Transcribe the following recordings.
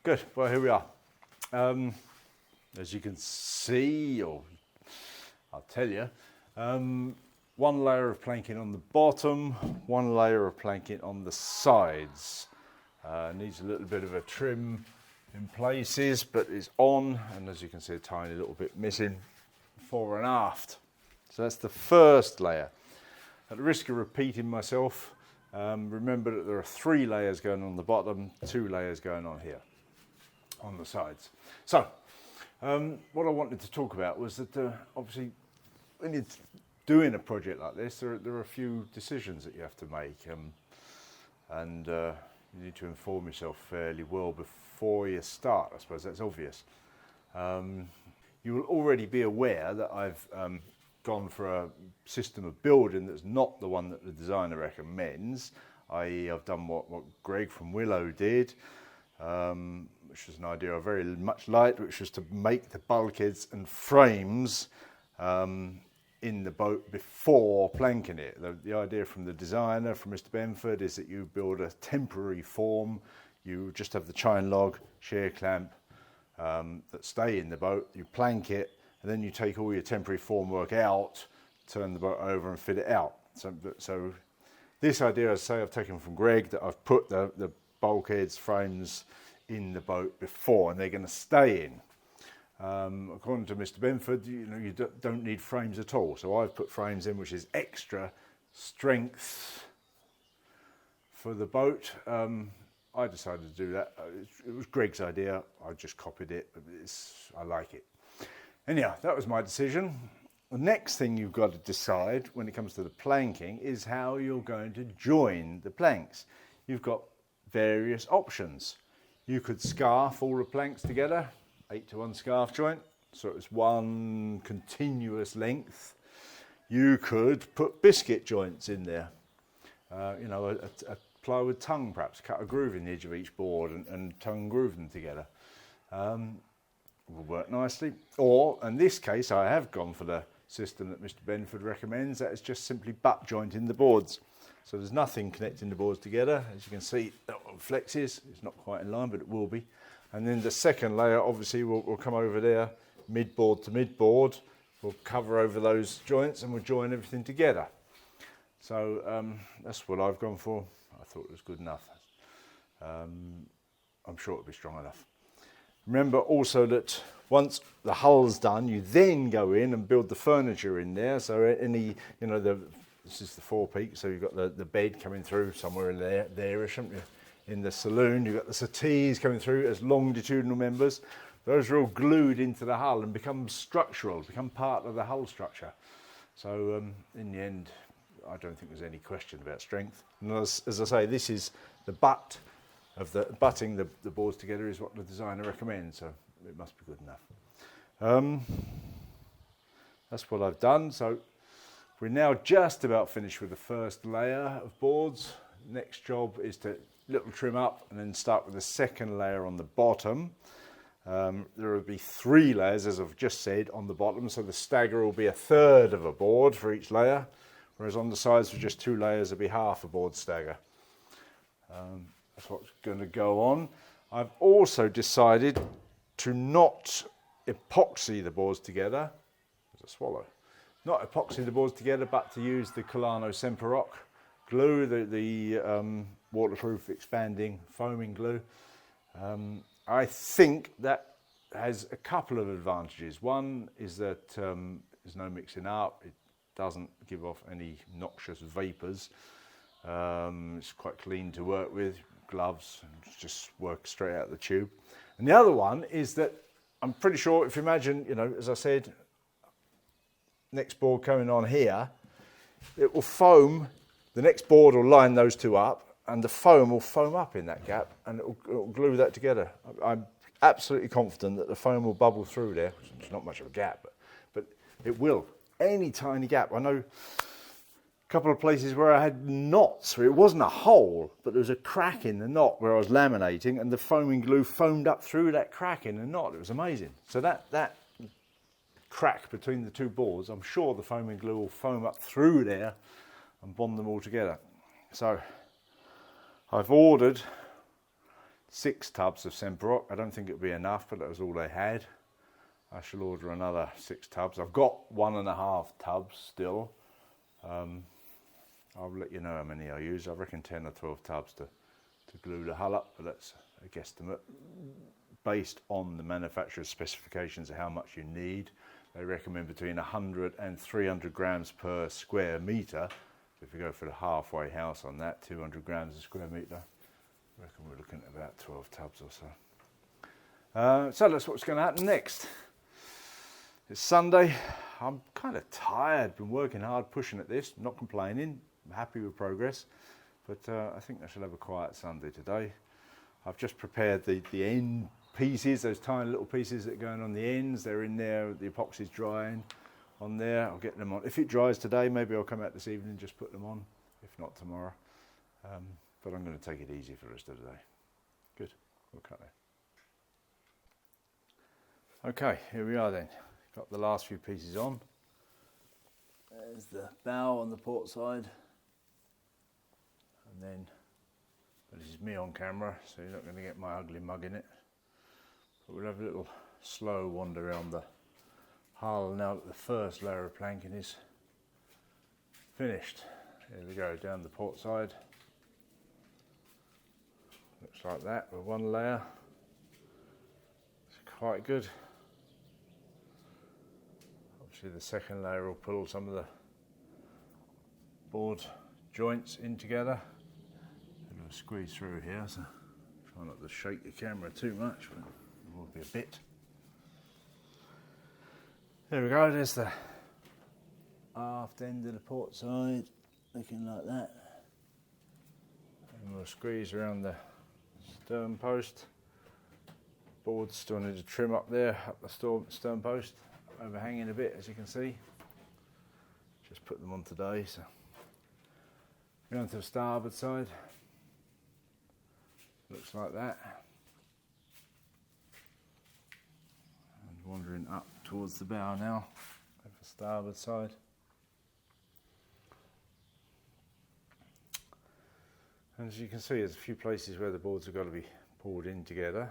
Good, well here we are. As you can see, or I'll tell you, one layer of planking on the bottom, one layer of planking on the sides. Needs a little bit of a trim in places, but it's on, and as you can see, a tiny little bit missing fore and aft. So that's the first layer. At the risk of repeating myself, remember that there are 3 layers going on the bottom, 2 layers going on here, on the sides. So, what I wanted to talk about was that obviously when you're doing a project like this, there are a few decisions that you have to make, and you need to inform yourself fairly well before you start. I suppose that's obvious. You will already be aware that I've gone for a system of building that's not the one that the designer recommends, i.e. I've done what Greg from Willow did, which was an idea I very much liked, which was to make the bulkheads and frames in the boat before planking it. The idea from the designer, from Mr. Benford, is that you build a temporary form. You just have the chine log, shear clamp that stay in the boat, you plank it, and then you take all your temporary formwork out, turn the boat over and fit it out. So this idea, as I say, I've taken from Greg, that I've put the bulkheads, frames in the boat before, and they're going to stay in. According to Mr. Benford, you don't need frames at all. So I've put frames in, which is extra strength for the boat. I decided to do that. It was Greg's idea. I just copied it. I like it. Anyhow, that was my decision. The next thing you've got to decide when it comes to the planking is how you're going to join the planks. You've got various options. You could scarf all the planks together, 8-to-1 scarf joint, so it's one continuous length. You could put biscuit joints in there, a plywood tongue perhaps, cut a groove in the edge of each board and tongue groove them together. Will work nicely. Or, in this case, I have gone for the system that Mr. Benford recommends. That is just simply butt jointing the boards. So there's nothing connecting the boards together. As you can see, that one flexes. It's not quite in line, but it will be. And then the second layer, obviously, will come over there, mid-board to mid-board. We'll cover over those joints and we'll join everything together. So that's what I've gone for. I thought it was good enough. I'm sure it'll be strong enough. Remember also that once the hull's done, you then go in and build the furniture in there. So this is the forepeak, so you've got the bed coming through somewhere in there-ish, haven't you? In the saloon, you've got the settees coming through as longitudinal members. Those are all glued into the hull and become structural, become part of the hull structure. So in the end, I don't think there's any question about strength. And as I say, this is the butt of butting the boards together is what the designer recommends, so it must be good enough. That's what I've done. So we're now just about finished with the first layer of boards. Next job is to little trim up and then start with the second layer on the bottom. There will be 3 layers, as I've just said, on the bottom, so the stagger will be 1/3 of a board for each layer, whereas on the sides for just 2 layers it'll be half a board stagger. That's what's going to go on. I've also decided to not epoxy the boards together. There's a swallow. Not epoxy the boards together, but to use the Colano Semperoc glue, the waterproof expanding foaming glue. I think that has a couple of advantages. One is that there's no mixing up. It doesn't give off any noxious vapours. It's quite clean to work with. Gloves, and just work straight out of the tube. And the other one is that I'm pretty sure, if you imagine, as I said, next board coming on here, it will foam, the next board will line those 2 up, and the foam will foam up in that gap, and it will glue that together. I'm absolutely confident that the foam will bubble through there. It's not much of a gap, but it will. Any tiny gap. I know couple of places where I had knots, where it wasn't a hole, but there was a crack in the knot where I was laminating, and the foaming glue foamed up through that crack in the knot. It was amazing. So that crack between the 2 boards, I'm sure the foaming glue will foam up through there and bond them all together. So I've ordered 6 tubs of Semperock. I don't think it'll be enough, but that was all they had. I shall order another 6 tubs. I've got 1.5 tubs still. I'll let you know how many I use. I reckon 10 or 12 tubs to glue the hull up, but that's a guesstimate based on the manufacturer's specifications of how much you need. They recommend between 100 and 300 grams per square metre. So if you go for the halfway house on that, 200 grams a square metre, I reckon we're looking at about 12 tubs or so. So that's what's going to happen next. It's Sunday. I'm kind of tired, been working hard pushing at this, not complaining, I'm happy with progress, but I think I shall have a quiet Sunday today. I've just prepared the end pieces, those tiny little pieces that are going on the ends. They're in there, the epoxy's drying on there. I'll get them on. If it dries today, maybe I'll come out this evening and just put them on, if not tomorrow. But I'm going to take it easy for the rest of the day. Good, we'll cut there. Okay, here we are then. Got the last few pieces on. There's the bow on the port side. And then, this is me on camera, so you're not going to get my ugly mug in it. But we'll have a little slow wander around the hull now that the first layer of planking is finished. Here we go, down the port side. Looks like that with one layer. It's quite good. Obviously the second layer will pull some of the board joints in together. It'll squeeze through here, so try not to shake the camera too much, but it will be a bit. There we go, there's the aft end of the port side, looking like that. And we'll squeeze around the stern post. Boards still need to trim up there, up the stern post, overhanging a bit as you can see. Just put them on today, so. Going to the starboard side. Looks like that. And wandering up towards the bow now, over the starboard side. And as you can see, there's a few places where the boards have got to be pulled in together.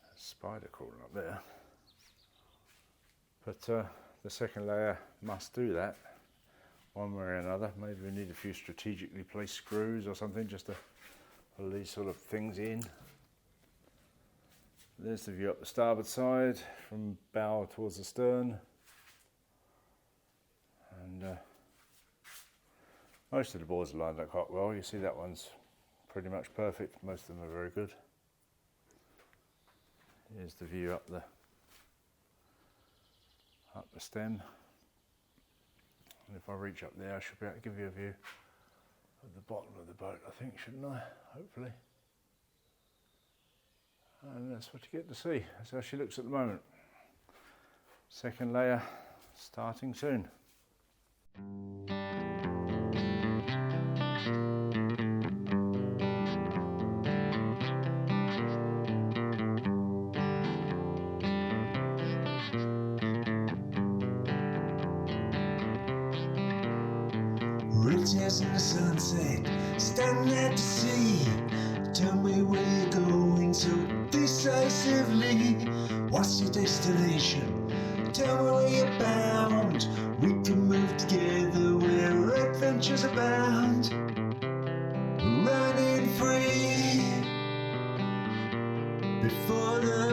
There's a spider crawling up there. But the second layer must do that, one way or another. Maybe we need a few strategically placed screws or something just to pull these sort of things in. There's the view up the starboard side from bow towards the stern. And most of the boards are lined up quite well. You see that one's pretty much perfect. Most of them are very good. Here's the view up the stem. And if I reach up there, I should be able to give you a view of the bottom of the boat, I think, shouldn't I? Hopefully. And that's what you get to see. That's how she looks at the moment. Second layer starting soon. Riches in the sunset, stand there to see. Tell me where you're going so decisively. What's your destination? Tell me where you're bound. We can move together where adventures abound. Running free before the